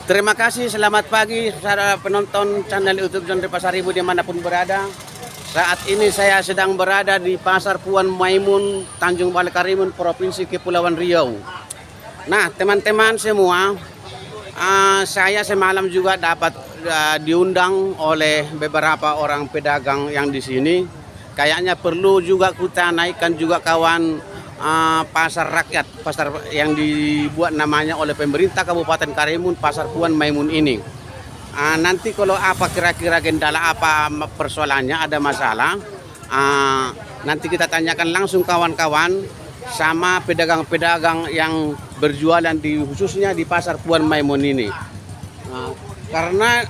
Terima kasih, selamat pagi saudara penonton channel YouTube Genre Pasaribu dimanapun berada. Saat ini saya sedang berada di Pasar Puan Maimun, Tanjung Balai Karimun, Provinsi Kepulauan Riau. Nah, teman-teman semua, saya semalam juga dapat diundang oleh beberapa orang pedagang yang di sini. Kayaknya perlu juga kita naikkan juga kawan pasar rakyat, pasar yang dibuat namanya oleh pemerintah Kabupaten Karimun, Pasar Puan Maimun ini. Nanti kalau apa kira-kira kendala apa persoalannya, ada masalah, nanti kita tanyakan langsung kawan-kawan sama pedagang-pedagang yang berjualan khususnya di Pasar Puan Maimun ini. Karena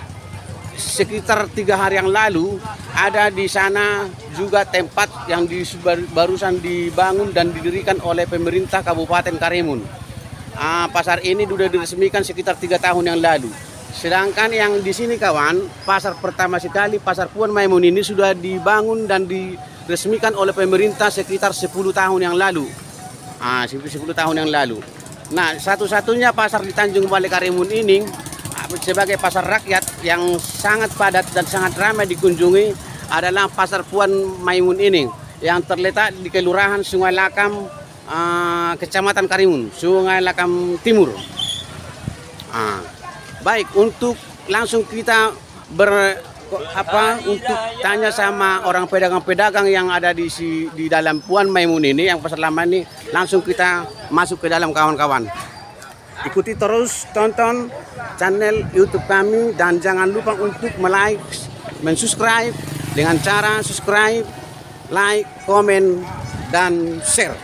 sekitar 3 hari yang lalu ada di sana juga tempat yang barusan dibangun dan didirikan oleh pemerintah Kabupaten Karimun. Pasar ini sudah diresmikan sekitar 3 tahun yang lalu. Sedangkan yang di sini kawan, pasar pertama sekali Pasar Puan Maimun ini sudah dibangun dan diresmikan oleh pemerintah sekitar 10 tahun yang lalu. 10 tahun yang lalu. Nah, satu-satunya pasar di Tanjung Balai Karimun ini sebagai pasar rakyat yang sangat padat dan sangat ramai dikunjungi adalah Pasar Puan Maimun ini yang terletak di Kelurahan Sungai Lakam, Kecamatan Karimun, Sungai Lakam Timur. Baik, untuk langsung kita untuk tanya sama orang pedagang-pedagang yang ada di dalam Puan Maimun ini, yang pasar lama ini, langsung kita masuk ke dalam kawan-kawan. Ikuti terus, tonton channel YouTube kami dan jangan lupa untuk like, subscribe dengan cara subscribe, like, komen, dan share.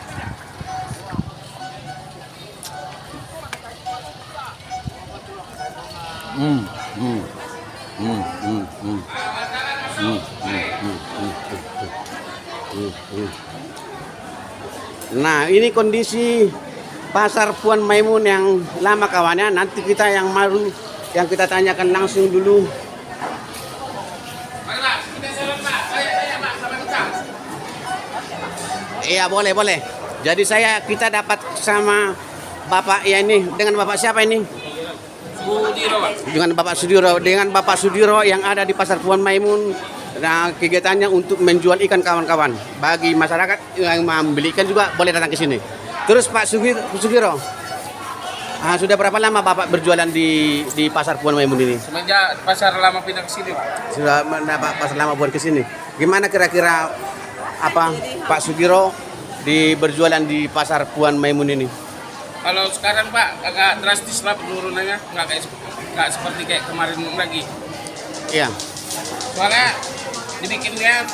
Nah, ini kondisi Pasar Puan Maimun yang lama kawannya. Nanti kita yang baru yang kita tanyakan langsung dulu. Iya, boleh. Jadi kita dapat sama Bapak ya ini, dengan Bapak siapa ini? Sudiro, Pak. Dengan Bapak Sudiro yang ada di Pasar Puan Maimun. Nah, kegiatannya untuk menjual ikan kawan-kawan. Bagi masyarakat yang membeli ikan juga boleh datang ke sini. Terus Pak Sudiro, sudah berapa lama Bapak berjualan di Pasar Puan Maimun ini? Semenjak pasar lama pindah ke sini, Pak. Sudah mendapat pasar lama buat ke sini. Gimana kira-kira Pak Sudiro berjualan di Pasar Puan Maimun ini? Kalau sekarang Pak agak drastis lah penurunannya, nggak seperti kayak kemarin lagi. Iya. Soalnya dibikinnya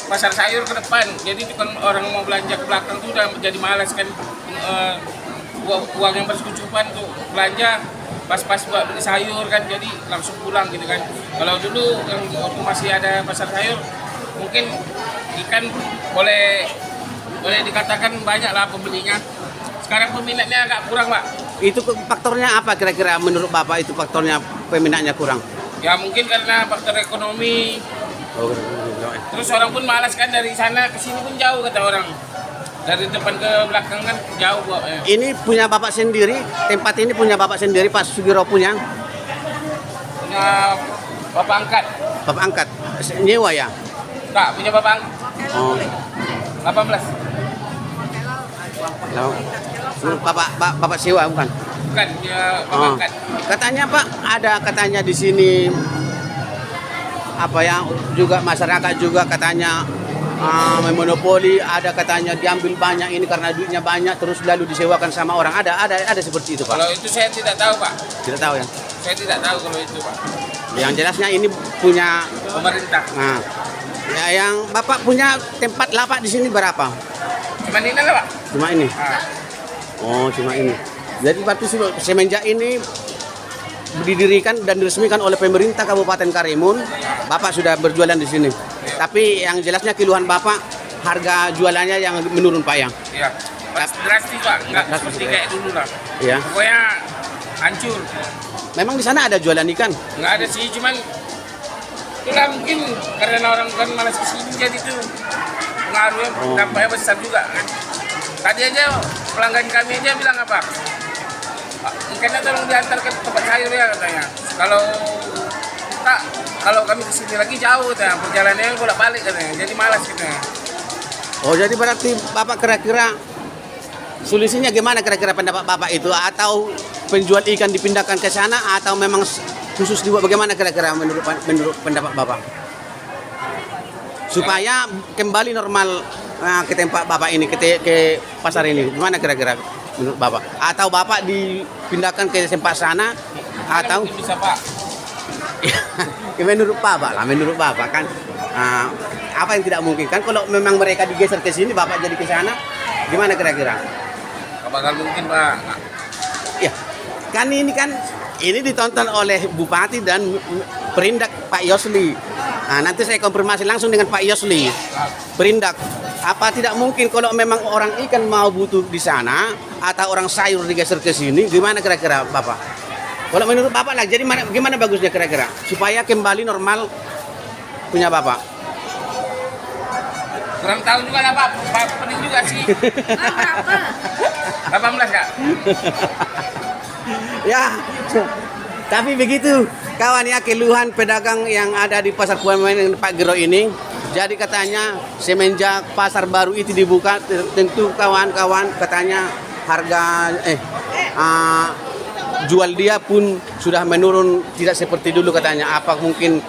pasar sayur ke depan, jadi kan orang mau belanja ke belakang tuh udah jadi malas kan, uang yang berkecukupan tuh belanja pas-pas buat beli sayur kan, jadi langsung pulang gitu kan. Kalau dulu yang waktu masih ada pasar sayur, mungkin ikan boleh dikatakan banyak lah pembelinya. Sekarang peminatnya agak kurang, Pak. Itu faktornya apa kira-kira menurut Bapak, itu faktornya peminatnya kurang? Ya mungkin karena faktor ekonomi. Terus orang pun malas kan, dari sana ke sini pun jauh kata orang. Dari depan ke belakang kan jauh, Pak. Ini punya Bapak sendiri, tempat ini punya Bapak sendiri, Pak Sudiro punya? Punya bapak angkat. Bapak angkat? Nyewa ya? Enggak, punya bapak angkat. Oh. 18. No. Bapak sewa bukan? Bukan, punya bapak angkat. Katanya Pak, katanya di sini juga masyarakat juga katanya memonopoli, ada katanya diambil banyak ini karena duitnya banyak terus lalu disewakan sama orang. Ada seperti itu, Pak? Kalau itu saya tidak tahu, Pak. Tidak tahu ya? Saya tidak tahu kalau itu, Pak. Yang jelasnya ini punya pemerintah. Nah, ya, yang Bapak punya tempat lapak di sini berapa? Cuma ini lah, Pak. Cuma ini. Oh, cuma ini. Jadi berarti semenjak ini didirikan dan diresmikan oleh pemerintah Kabupaten Karimun, Bapak sudah berjualan di sini. Tapi yang jelasnya keluhan Bapak, harga jualannya yang menurun, Pak ya? Iya. Drastis, Pak. Nggak seperti kayak dulu lah. Iya. Pokoknya hancur. Memang di sana ada jualan ikan? Nggak ada sih, cuman itulah mungkin karena orang kan malas kesini, jadi tuh pengaruhnya dampaknya besar juga kan. Tadi aja pelanggan kami aja bilang apa? Ikannya tolong diantar ke tempat dapat sayur ya katanya. Kalau Kak, kalau kami kesini lagi jauh katanya, perjalanannya bolak-balik katanya, jadi malas katanya. Oh, jadi berarti Bapak kira-kira solusinya gimana kira-kira pendapat Bapak itu? Atau penjual ikan dipindahkan ke sana atau memang khusus dibuat bagaimana kira-kira menurut pendapat Bapak? Supaya kembali normal ke tempat Bapak ini, ke pasar ini. Gimana kira-kira menurut Bapak? Atau Bapak dipindahkan ke tempat sana atau Mungkin bisa Pak. ya, menurut Bapak lah, menurut Bapak kan apa yang tidak mungkin kan kalau memang mereka digeser ke sini Bapak jadi ke sana gimana kira-kira? Gak bakal mungkin Pak. Ya, kan ini ditonton oleh Bupati dan Perindak Pak Yosli. Nah, nanti saya konfirmasi langsung dengan Pak Yosli. Perindak, apa tidak mungkin kalau memang orang ikan mau butuh di sana atau orang sayur digeser ke sini, gimana kira-kira Bapak? Kalau menurut Bapak lah, jadi gimana bagusnya kira-kira supaya kembali normal punya Bapak? Kurang tahu juga lah Pak, penting juga sih. 18 Kak. Ya, tapi begitu kawan ya keluhan pedagang yang ada di pasar Puan Maimun Pak Gero ini. Jadi katanya semenjak pasar baru itu dibuka, tentu kawan-kawan katanya harga jual dia pun sudah menurun tidak seperti dulu katanya. Apa mungkin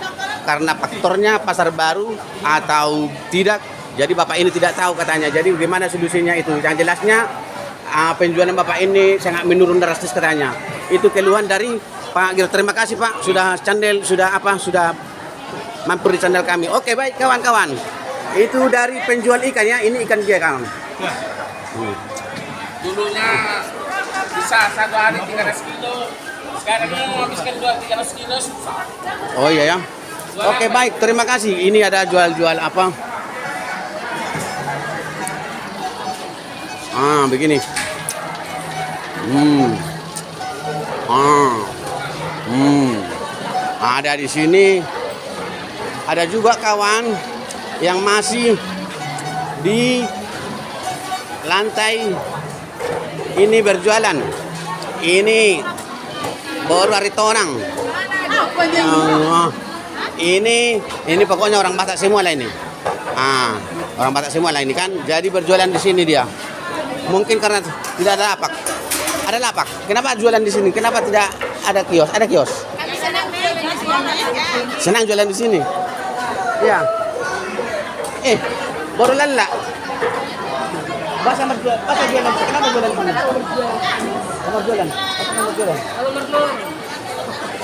karena faktornya pasar baru atau tidak? Jadi Bapak ini tidak tahu katanya. Jadi bagaimana solusinya itu? Yang jelasnya penjualan Bapak ini sangat menurun drastis katanya. Itu keluhan dari Pak Gero. Terima kasih Pak sudah sudah mampir di channel kami. Oke baik kawan-kawan. Itu dari penjual ikan ya. Ini ikan dia kawan. Dulunya bisa 1 hari 300 kilo. Sekarang menghabiskan 200-300 kilo susah. Oh iya ya. Oke baik, terima kasih. Ini ada jual-jual apa? Begini. Ada di sini. Ada juga kawan yang masih di lantai ini berjualan. Ini baru hari tonang. Ini pokoknya orang Batak semua lah ini. Orang Batak semua lah ini kan. Jadi berjualan di sini dia. Mungkin karena tidak ada lapak. Ada lapak. Kenapa jualan di sini? Kenapa tidak ada kios? Ada kios. Senang jualan di sini. Ya. Baru lala. Bahasa jualan. Kenapa jualan di sini? Kamar jualan. Kamar jualan.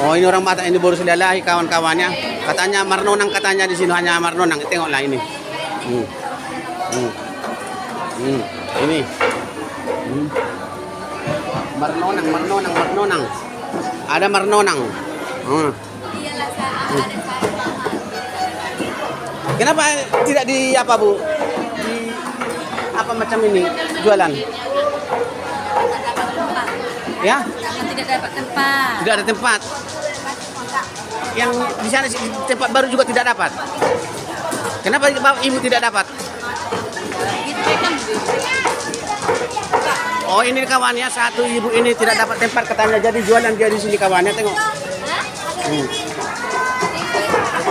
Oh ini orang Batak ini baru selalahi kawan-kawannya. Katanya marnonang katanya di sini hanya marnonang. Tengoklah ini. Ini. Marnonang. Ada marnonang. Kenapa tidak di apa Bu? Di apa macam ini jualan? Ya? Tidak dapat tempat. Tidak ada tempat. Yang di sana tempat baru juga tidak dapat. Kenapa Ibu tidak dapat? Oh ini kawannya satu ibu ini tidak dapat tempat katanya jadi jualan dia di sini kawannya tengok.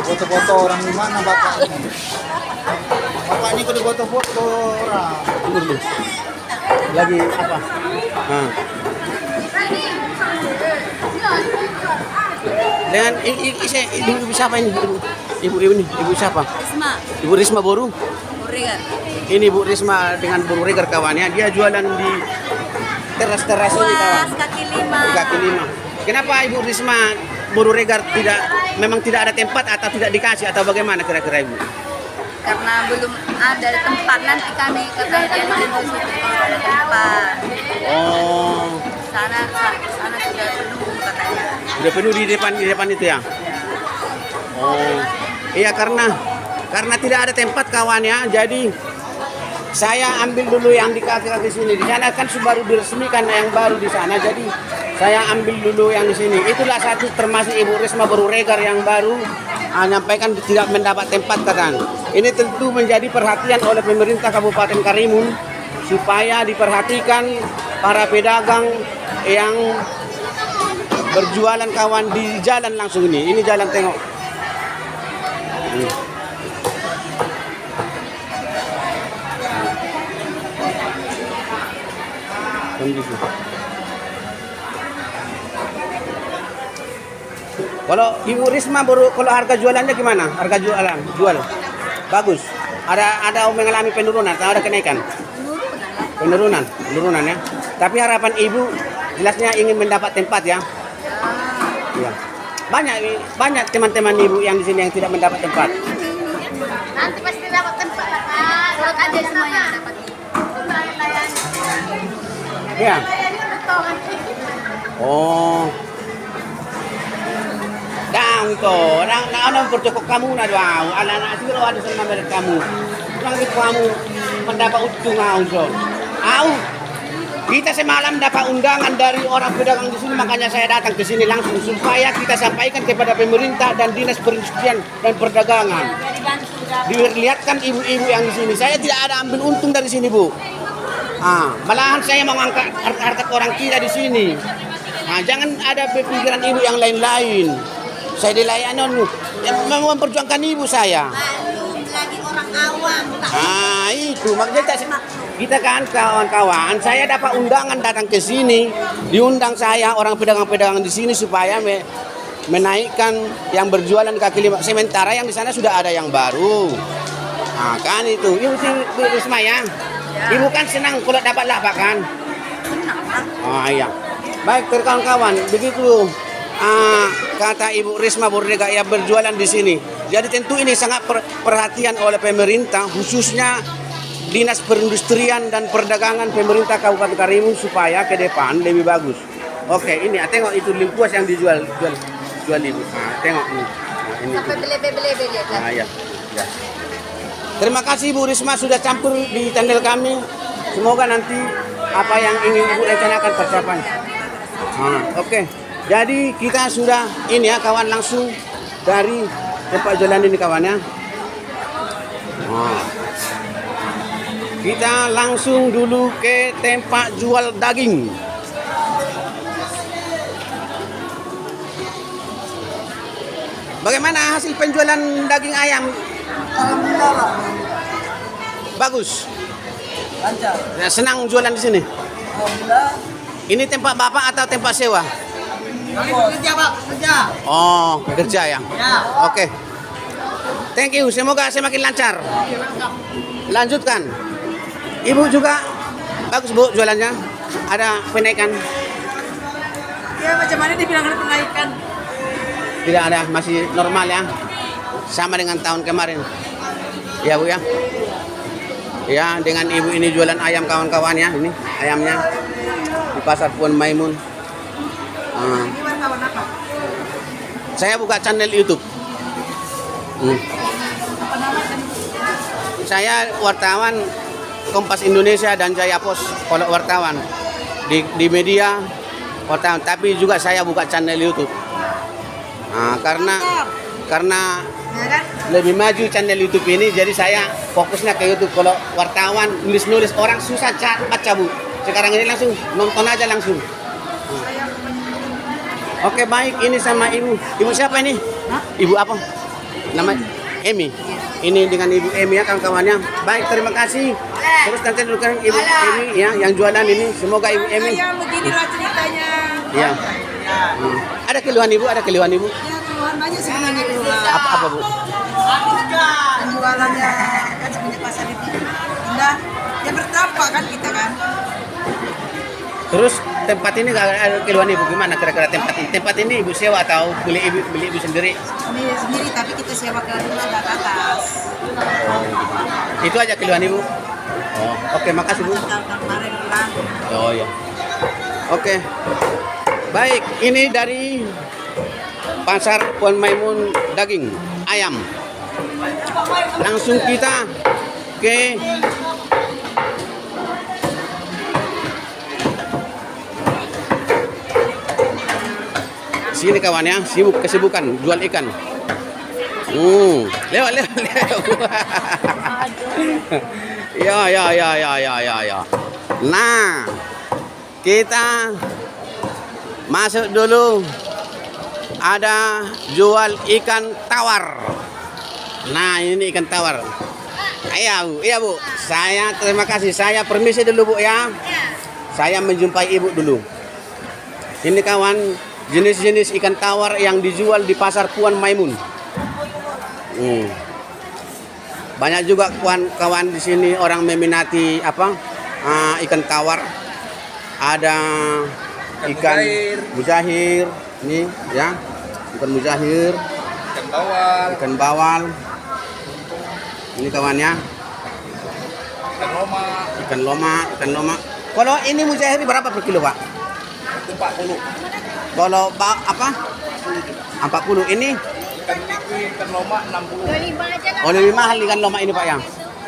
Foto-foto orang di mana Bapak ini? Bapak ini kudu foto-foto orang. Lagi apa? Dengan ibu siapa ini? Ibu ini, ibu siapa? Risma. Ibu Risma Boru. Boregar. Ini Bu Risma dengan Boru Regar kawannya. Dia jualan di teras-teras ini kawan. Kaki lima. Kenapa Ibu Risma Boru Regar memang tidak ada tempat atau tidak dikasih atau bagaimana kira-kira Ibu? Karena belum ada tempat nanti kami katanya jadi kalau ada tempat. Oh, Sana sudah penuh katanya. udah penuh di depan itu ya? Oh, iya karena tidak ada tempat kawannya, jadi saya ambil dulu yang di kaki-kaki sini. Di sana kan baru diresmikan yang baru di sana, jadi saya ambil dulu yang di sini. Itulah satu termasuk Ibu Risma Boru Regar yang baru menyampaikan tidak mendapat tempat katanya. Ini tentu menjadi perhatian oleh pemerintah Kabupaten Karimun supaya diperhatikan para pedagang yang berjualan kawan di jalan langsung ini. Ini jalan tengok. Kondisi. Kalau Ibu Risma kalau harga jualannya gimana? Harga jual bagus. Ada mengalami penurunan atau ada kenaikan? Penurunan ya. Tapi harapan Ibu jelasnya ingin mendapat tempat ya. Ya. Banyak teman-teman Ibu yang di sini yang tidak mendapat tempat. Nanti pasti dapat tempat lah Kak. Urut aja semuanya dapat. Ya. Oh. Dang to, ano percokok kamu na daw. Ala siguro ada sa number kamu. Langit kamu mendapat untung so. Kita semalam dapat undangan dari orang pedagang di sini, makanya saya datang ke sini langsung supaya kita sampaikan kepada pemerintah dan dinas perindustrian dan perdagangan. Dilihatkan ibu-ibu yang di sini. Saya tidak ada ambil untung dari sini, Bu. Malahan saya mau angkat harkat orang kita di sini. Jangan ada pikiran ibu yang lain-lain. Saya dilayani mau memperjuangkan ibu saya. Lagi orang awam. Itu maksudnya kita kan kawan-kawan. Saya dapat undangan datang ke sini, diundang saya orang pedagang-pedagang di sini supaya menaikkan yang berjualan kaki lima. Sementara yang di sana sudah ada yang baru. Kan itu. Ibu Risma ya. Ibu kan senang kalau dapat laba kan? Iya. Baik kawan-kawan, begitu. Kata Ibu Risma Bordega yang berjualan di sini. Jadi tentu ini sangat perhatian oleh pemerintah, khususnya Dinas Perindustrian dan Perdagangan pemerintah Kabupaten Karimun supaya ke depan lebih bagus. Oke, ini tengok itu lingkuas yang dijual Ibu. Tengok ini. Ini. Sampai beli-beli Ya. Terima kasih Bu Risma sudah campur di channel kami. Semoga nanti apa yang ingin Ibu rencanakan tercapai. Oke. Jadi kita sudah ini ya kawan langsung dari tempat jualan ini kawan ya. Kita langsung dulu ke tempat jual daging. Bagaimana hasil penjualan daging ayam? Alhamdulillah. Bagus. Lancar. Ya, senang jualan di sini. Alhamdulillah. Ini tempat Bapak atau tempat sewa? Kerja Pak, kerja. Oh, kerja ya. Ya. Oke. Thank you. Semoga semakin lancar. Lanjutkan. Ibu juga bagus Bu jualannya. Ada kenaikan? Ya macam mana dibilang ada kenaikan? Tidak ada, masih normal ya. Sama dengan tahun kemarin. Ya Bu ya. Ya, dengan ibu ini jualan ayam kawan-kawan ya. Ini ayamnya di Pasar Puan Maimun. Saya buka channel YouTube. Saya wartawan Kompas Indonesia dan Jaya Pos kalau wartawan di media wartawan, tapi juga saya buka channel YouTube. Karena lebih maju channel YouTube ini, jadi saya fokusnya ke YouTube. Kalau wartawan nulis orang susah baca Bu. Sekarang ini langsung nonton aja langsung. Oke baik, ini sama ibu. Ibu siapa ini? Ibu apa? Nama Emi. Ini dengan Ibu Emi ya kawan-kawannya. Baik, terima kasih. Terus nanti dulukan Ibu Emi ya yang jualan ini. Semoga Ibu Emi. Ya beginilah ceritanya. Ya. Ada keluhan Ibu? Ada keluhan Ibu? Ya keluhan banyak sebenarnya keluhan. Apa Bu? Penjualannya kan sebenarnya pasar itu. Udah, ya bertapa kan kita kan. Terus tempat ini ada keluhan Ibu gimana kira-kira tempat ini? Tempat ini Ibu sewa atau beli Ibu sendiri? Ini sendiri tapi kita sewa ke rumah ke atas. Itu aja keluhan Ibu? Oke, makasih Bu. Tahun kemarin pulang. Oh ya. Oke. Baik, ini dari Pasar Puan Maimun daging ayam. Langsung kita ke sini kawan ya, sibuk kesibukan jual ikan. Lewat. Ya. Nah, kita masuk dulu ada jual ikan tawar. Nah, ini ikan tawar. Iya Bu. Saya terima kasih. Saya permisi dulu Bu ya. Saya menjumpai Ibu dulu. Ini kawan, jenis-jenis ikan tawar yang dijual di Pasar Puan Maimun. Banyak juga kawan-kawan di sini orang meminati ikan tawar. Ada ikan mujahir, ini ya, ikan mujahir, ikan bawal. Ini kawannya. Ikan loma. Kalau ini mujahir berapa per kilo, Pak? 40. Kalau 40 ini? Ikan loma 60. Oh, lebih mahal ikan loma ini, Pak ya.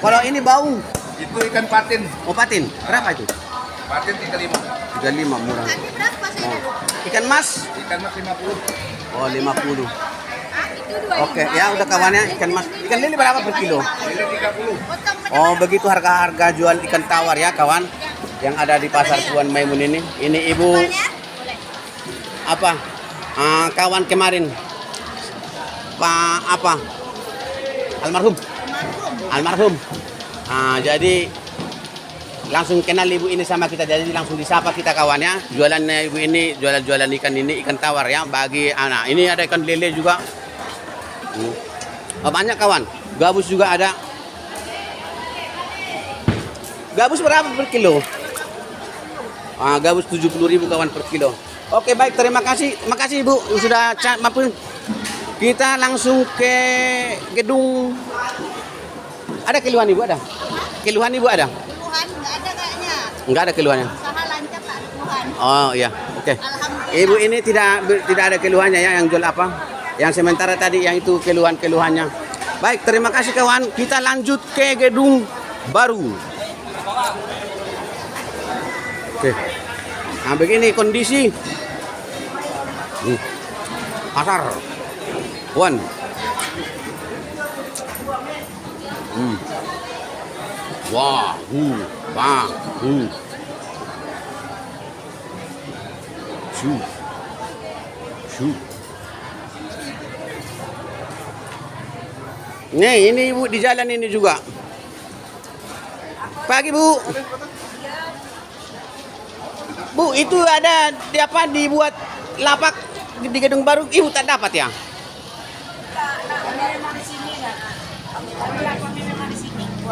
Kalau ini bau. Itu ikan patin. Oh, patin. Berapa itu? Patin 35. 35 murah. Ikan mas? Ikan mas 50. Oh, 50. Oke, ya udah kawannya ikan mas. Ikan lili berapa per kilo? Ini 30. Oh, begitu harga-harga jual ikan tawar ya, kawan. Yang ada di Pasar Puan Maimun ini. Ini Ibu kawan kemarin. Pak Almarhum. Jadi langsung kenal Ibu ini sama kita, jadi langsung disapa kita kawannya. Jualannya Ibu ini jualan ikan ini, ikan tawar ya bagi anak. Ini ada ikan lele juga. Banyak kawan. Gabus juga ada. Gabus berapa per kilo? Gabus 70.000 kawan per kilo. Oke, baik, terima kasih. Makasih Ibu sudah mampir. Kita langsung ke gedung. Ada keluhan Ibu ada? Keluhan Ibu ada? Keluhan nggak ada kayaknya. Enggak ada keluhannya. Usaha lancar tak ada keluhan. Oh iya, oke. Alhamdulillah. Ibu ini tidak ada keluhannya ya, yang jual apa? Yang sementara tadi yang itu keluhannya. Baik, terima kasih kawan. Kita lanjut ke gedung baru. Oke. Nah, begini kondisi pasar Puan. Wah, Nih, ini Ibu di jalan ini juga. Pagi Bu. Bu, itu ada dibuat lapak di gedung baru, Ibu tak dapat ya?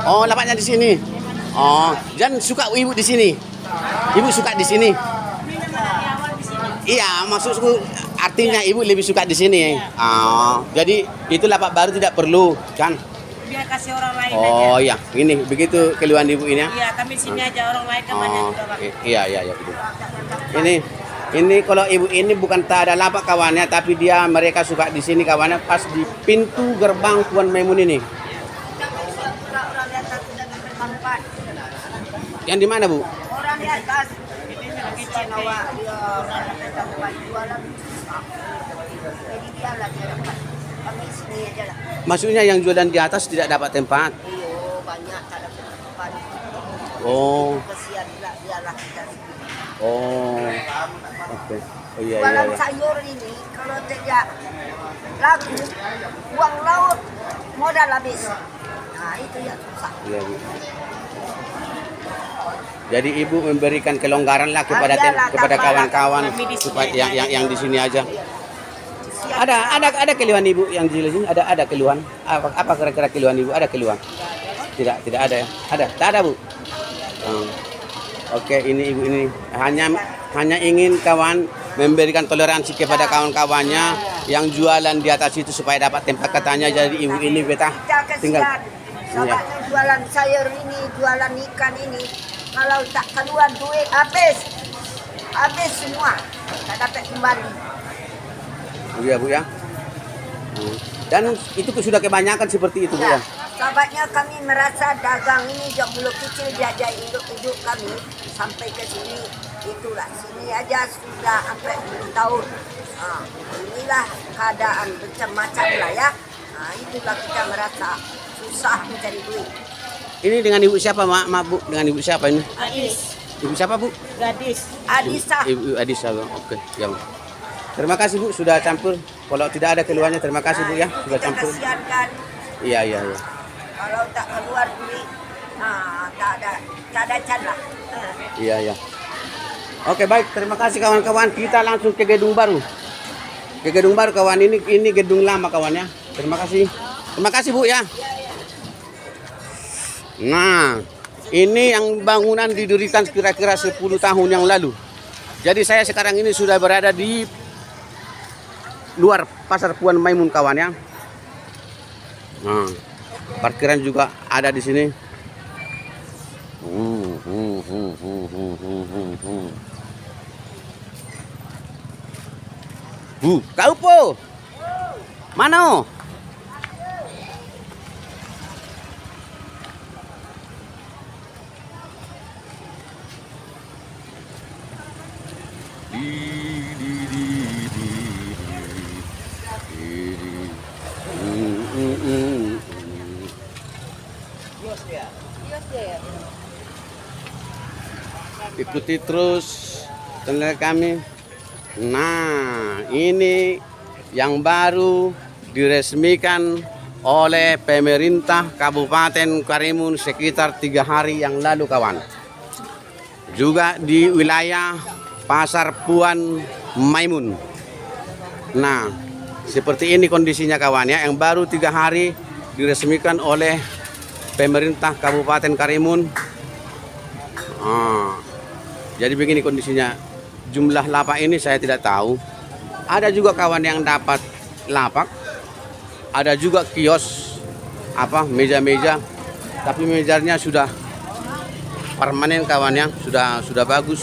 Oh, lapaknya di sini. Oh, jangan suka Ibu di sini. Ibu suka di sini. Iya, maksudku artinya Ibu lebih suka di sini. Jadi itu lapak baru tidak perlu, kan? Biar kasih orang lain aja. Oh iya, ini begitu keluhan Ibu ini ya. Iya, kami sini aja, orang lain kan banyak juga, Pak. Iya betul. Ini kalau Ibu ini bukan tak ada lapak kawannya, tapi mereka suka di sini kawannya pas di pintu gerbang Puan Maimun ini. Orang di atas sudah bermanfaat. Yang di mana Bu? Orang di atas kecil awak dia orang datang tempat jualan. Jadi dia lah dia dapat. Kami sini aja lah. Maksudnya yang jualan di atas tidak dapat tempat. Iya, banyak tak dapat tempat. Oh. Kesian pula dia lah kita sini. Oh. Oke. Oh iya. Jualan sayur ini kalau tidak laku, uang laut modal habis. Nah itu yang susah. Iya, Bu. Jadi Ibu memberikan kelonggaran lah kepada kawan-kawan supaya yang di sini aja. Ada keluhan Ibu yang di sini? Ada keluhan? Apa kira-kira keluhan Ibu? Ada keluhan? Tidak ada ya? Ada? Tak ada Bu? Oke, ini Ibu ini hanya ingin kawan memberikan toleransi kepada kawan-kawannya yang jualan di atas itu supaya dapat tempat katanya. Jadi Ibu ini betah tinggal. Sahabatnya jualan sayur ini, jualan ikan ini, kalau tak keluar duit habis semua, tak dapat kembali. Iya Bu ya. Dan itu sudah kebanyakan seperti itu Bu ya. Sahabatnya kami merasa dagang ini jauh dulu kecil diajak hidup kami sampai ke sini, itulah sini aja sudah sampai 10 tahun. Inilah keadaan macam-macam lah ya. Itulah kita merasa susah mencari duit. Ini dengan Ibu siapa Mak Bu? Dengan Ibu siapa ini? Adis. Ibu siapa Bu? Gadis. Adisa. Ibu Adisa. Oke, ya Bu. Terima kasih Bu sudah campur. Kalau tidak ada keluarnya terima kasih Bu ya sudah Kita campur. kasihan kan Iya iya iya. kalau tak keluar duit, tak ada can lah. Iya iya. Oke baik terima kasih kawan-kawan. Kita langsung ke gedung baru. Ke gedung baru kawan ini gedung lama kawan ya. Terima kasih. Terima kasih Bu ya. Nah ini yang bangunan didirikan kira-kira 10 tahun yang lalu. Jadi saya sekarang ini sudah berada di luar Pasar Puan Maimun kawan ya. Nah, parkiran juga ada di sini. Bu, kau po? Mana? Ikuti terus channel kami. Nah, ini yang baru diresmikan oleh pemerintah Kabupaten Karimun sekitar 3 hari yang lalu kawan. Juga di wilayah Pasar Puan Maimun. Nah, seperti ini kondisinya kawan ya, yang baru 3 hari diresmikan oleh pemerintah Kabupaten Karimun. Jadi begini kondisinya. Jumlah lapak ini saya tidak tahu. Ada juga kawan yang dapat lapak. Ada juga kios meja-meja. Tapi mejanya sudah permanen kawan ya, sudah bagus.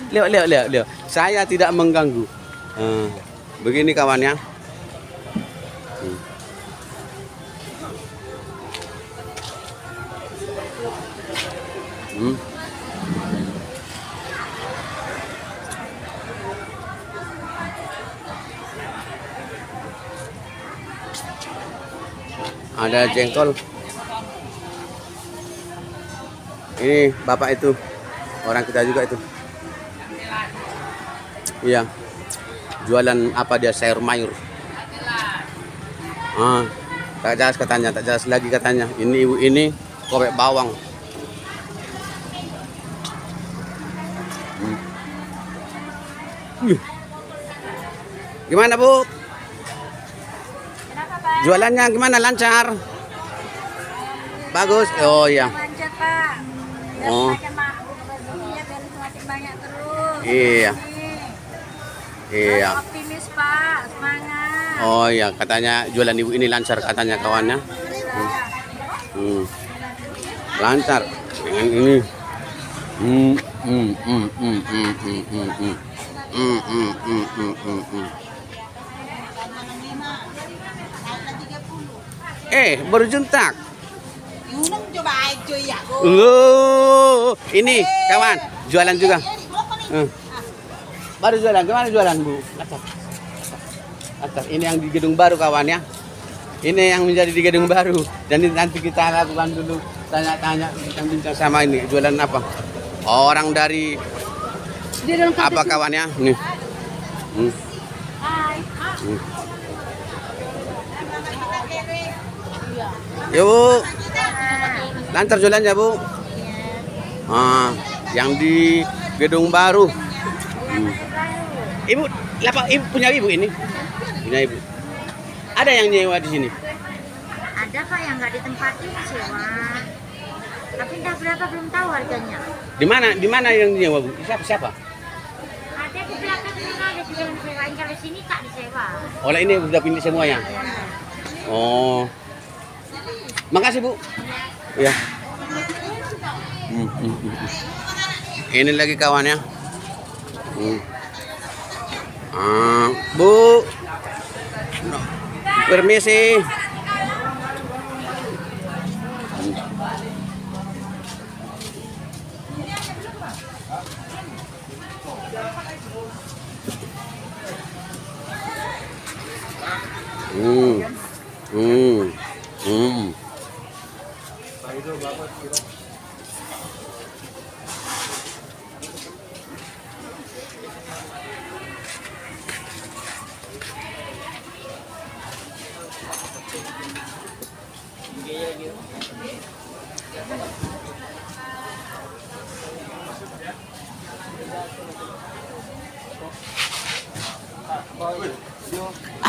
Leo. Saya tidak mengganggu. Begini kawan ya. Ada jengkol. Ini bapak itu, orang kita juga itu. Iya. Jualan apa dia, sayur mayur. Tak jelas katanya, tak jelas lagi katanya. Ini ibu ini kobek bawang. Gimana Bu? Jualannya gimana, lancar? Bagus. Oh iya. Lanjut Pak. Oh. Semakin banyak terus. Iya. Iya. Optimis Pak, semangat. Oh iya, katanya jualan ibu ini lancar katanya kawannya. Lancar. Yang ini. Baru juntak. Loh, ini kawan jualan juga. Baru jualan, gimana jualan Bu? Atas. Ini yang di gedung baru kawan ya. Ini yang menjadi di gedung baru. Dan nanti kita lakukan dulu tanya-tanya, bincang-bincang sama ini jualan apa. Orang dari apa kawan ya? Nih. Ya Bu, lancar jualannya Bu. Yang di gedung baru. Ibu, ibu punya ibu ini? Punya ibu. Ada yang nyewa di sini? Ada Pak yang nggak ditempati sewa. Tapi entah berapa belum tahu harganya. Di mana yang nyewa Bu? Siapa? Ada di belakang ini ada juga yang disewain, kalau sini tak disewa. Oleh ini sudah pindah semuanya. Oh. Makasih Bu. Ya. Ini lagi kawan ya. Bu. Permisi.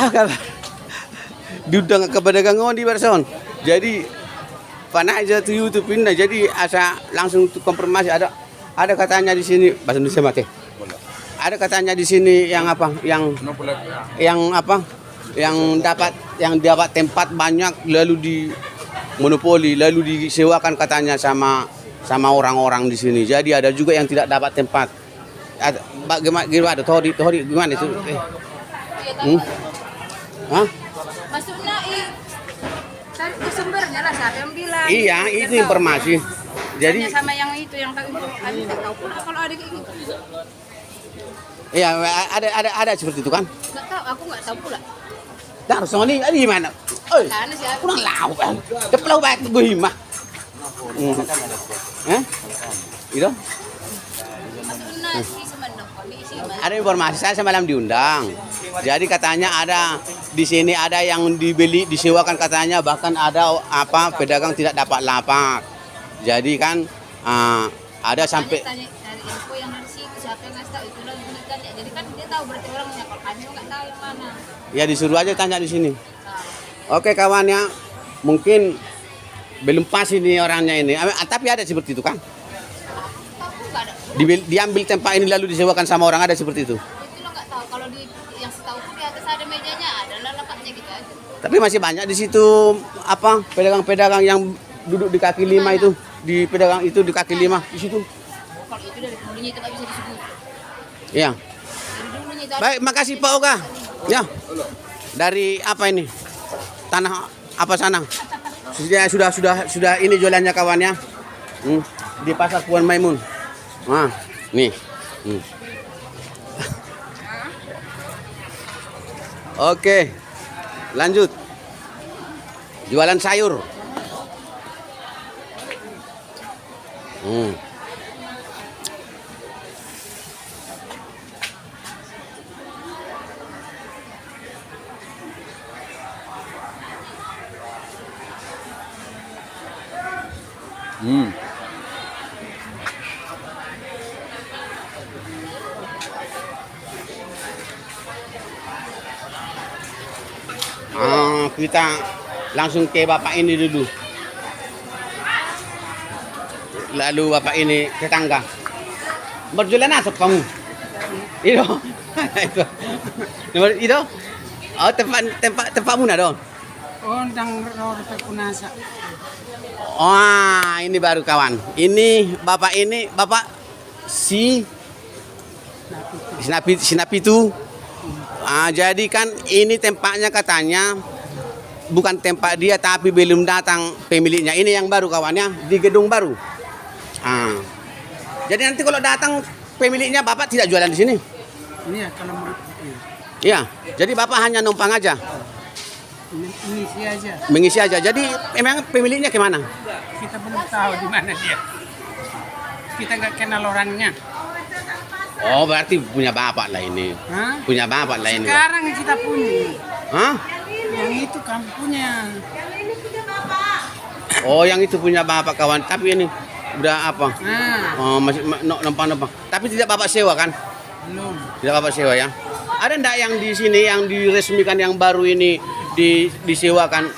kabar? Diundang ke pedagang di Barson. Jadi panah aja tuh YouTube ini. Jadi asa langsung tuh konfirmasi ada katanya di sini bahasa Indonesia mati. Ada katanya di sini yang apa? Yang apa? Yang dapat tempat banyak lalu di monopoli lalu disewakan katanya sama orang-orang di sini. Jadi ada juga yang tidak dapat tempat. Gimana? Tori gimana itu? Hah? Maksudnya cari ke sumbernya lah siapa yang bilang. Iya, itu informasi. Jadi Tanya sama yang itu yang tahu itu. Kami nggak tahu pula kalau ada kayak gitu. iya ada seperti itu kan? Nggak tahu, aku nggak tahu pula. Dar Sony ini gimana? Karena siapa? Kurang lau kan. Depelau banget gue mah. Itu? Maksudnya si semenang kami isi Ada informasi saya semalam diundang. Jadi katanya ada di sini ada yang dibeli disewakan katanya bahkan ada apa pedagang tidak dapat lapak. Jadi kan ada sampai tanya dari info yang dari situ siapa yang ngasih tahu itulah yang ditanya. Jadi kan dia tahu berarti orangnya kalau kami nggak tahu yang mana. ya disuruh aja tanya di sini. Oke kawannya, mungkin belum pas ini orangnya ini. Tapi ada seperti itu kan? Aku nggak ada. Diambil tempat ini lalu disewakan sama orang ada seperti itu. Itu lo nggak tahu kalau di yang setahu aku di atas ada mejanya ada lah lapaknya gitu aja. Tapi masih banyak di situ apa pedagang-pedagang yang duduk di kaki lima itu di pedagang itu di kaki lima di situ. Kalau itu dari dulunya itu nggak bisa disebut. Ya. Dari dulunya itu. Baik, makasih Pak Oga. Ya. Dari apa ini? Tanah apa sana? Sudah ini jualannya kawannya. Di Pasar Puan Maimun. Nah, nih. Oke. Lanjut. Jualan sayur. Kita langsung ke bapak ini dulu. Lalu bapak ini tetangga. Berjualan asap kamu? Itu. Itu. Oh, tempatmu na doon. Oh, dang roro punasa. Wah, ini baru kawan. Ini bapak si Sinapitu. Jadi kan ini tempatnya katanya bukan tempat dia tapi belum datang pemiliknya. Ini yang baru kawannya di gedung baru. Jadi nanti kalau datang pemiliknya bapak tidak jualan di sini. Ini ya kalau menurut Iya. Jadi bapak hanya numpang aja. ini sih aja. Mengisi aja. Jadi emang pemiliknya kemana? Kita belum tahu di mana dia. Kita nggak kenal orangnya. Oh, berarti punya bapak lah ini. Hah? Punya bapak lah ini. Sekarang kita punya. Hah? Yang itu kami punya. Oh, yang itu punya bapak kawan. Tapi ini udah apa? Nah, Oh, masih numpang-numpang. Tapi tidak bapak sewa kan? belum. Tidak bapak sewa ya. Ada enggak yang di sini yang diresmikan yang baru ini disewakan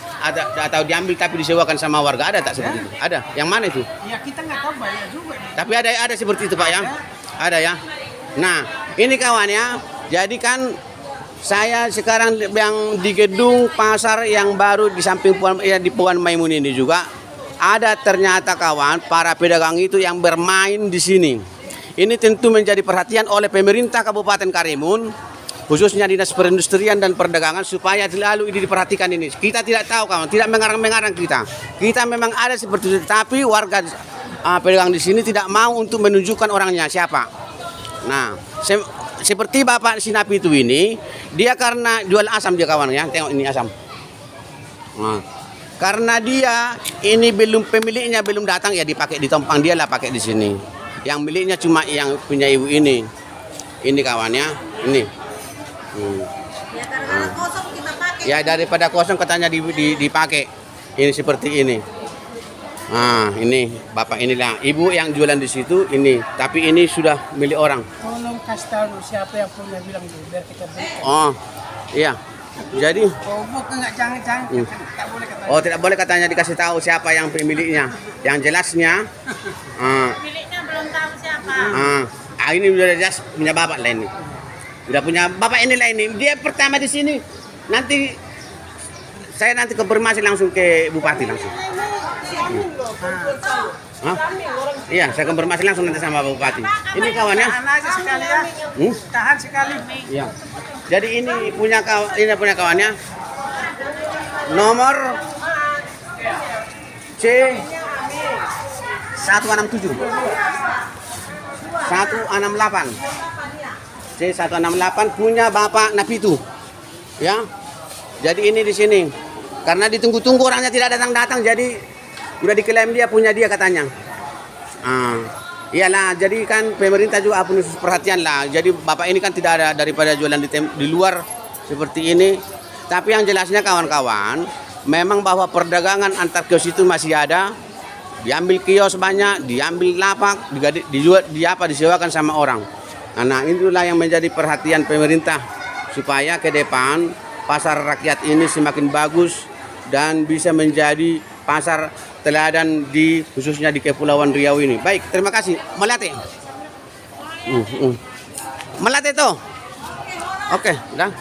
atau diambil tapi disewakan sama warga? Ada tak seperti itu? Ada. Yang mana itu? Ya kita nggak tahu banyak juga. Tapi ada seperti itu Pak ya? Ada ya. Nah, ini kawannya. Jadi kan saya sekarang yang di gedung pasar yang baru di samping di Puan Maimun ini juga ada ternyata kawan para pedagang itu yang bermain di sini. Ini tentu menjadi perhatian oleh pemerintah Kabupaten Karimun, khususnya Dinas Perindustrian dan Perdagangan supaya selalu ini diperhatikan ini. Kita tidak tahu kawan, tidak mengarang-mengarang kita. Kita memang ada seperti itu, tapi warga pedagang di sini tidak mau untuk menunjukkan orangnya siapa. Nah, seperti Bapak Sinapitu ini, dia karena jual asam dia kawan ya, tengok ini asam. Nah, karena dia ini pemiliknya belum datang ya dipakai di tompang dia lah pakai di sini. Yang miliknya cuma yang punya ibu ini. Ini kawannya, ini. Ya karena kosong kita pakai. Ya daripada kosong katanya dipakai. Ini seperti ini. Nah, ini bapak inilah ibu yang jualan di situ ini, tapi ini sudah milik orang. Tolong kasih tahu siapa yang punya bilang dulu biar kita berikan. Oh, iya. Jadi Oh, bukan nggak jangan tak boleh kata. oh tidak boleh katanya dikasih tahu siapa yang pemiliknya. Yang jelasnya Miliknya belum tahu siapa. ini udah jelas punya bapak lah ini. Udah punya bapak inilah ini. Dia pertama di sini. Nanti saya nanti konfirmasi langsung ke bupati langsung. Hah? Iya, saya konfirmasi langsung nanti sama bupati. Ini kawannya. Tahan aja sekali ya. Tahan sekali. Iya. Jadi ini punya kawannya. Nomor C 167. 168. C 168 punya Bapak Napitu. Ya. Jadi ini di sini. Karena ditunggu-tunggu orangnya tidak datang-datang, jadi udah diklaim dia punya dia katanya. Iyalah, jadi kan pemerintah juga punya perhatian lah. Jadi bapak ini kan tidak ada daripada jualan di luar seperti ini. Tapi yang jelasnya kawan-kawan, memang bahwa perdagangan antar kios itu masih ada. Diambil kios banyak, diambil lapak, disewakan sama orang. Nah, itulah yang menjadi perhatian pemerintah supaya ke depan pasar rakyat ini semakin bagus dan bisa menjadi pasar teladan khususnya di Kepulauan Riau ini. Baik, terima kasih. Melate. Melate tuh. Oke, dah.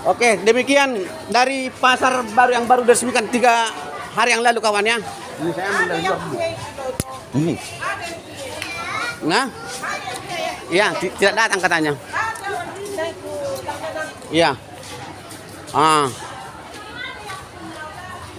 Oke, demikian dari pasar baru yang baru diresmikan 3 hari yang lalu kawannya. Ini saya ambil dari luar dulu. Nah, ya tidak datang katanya. Iya.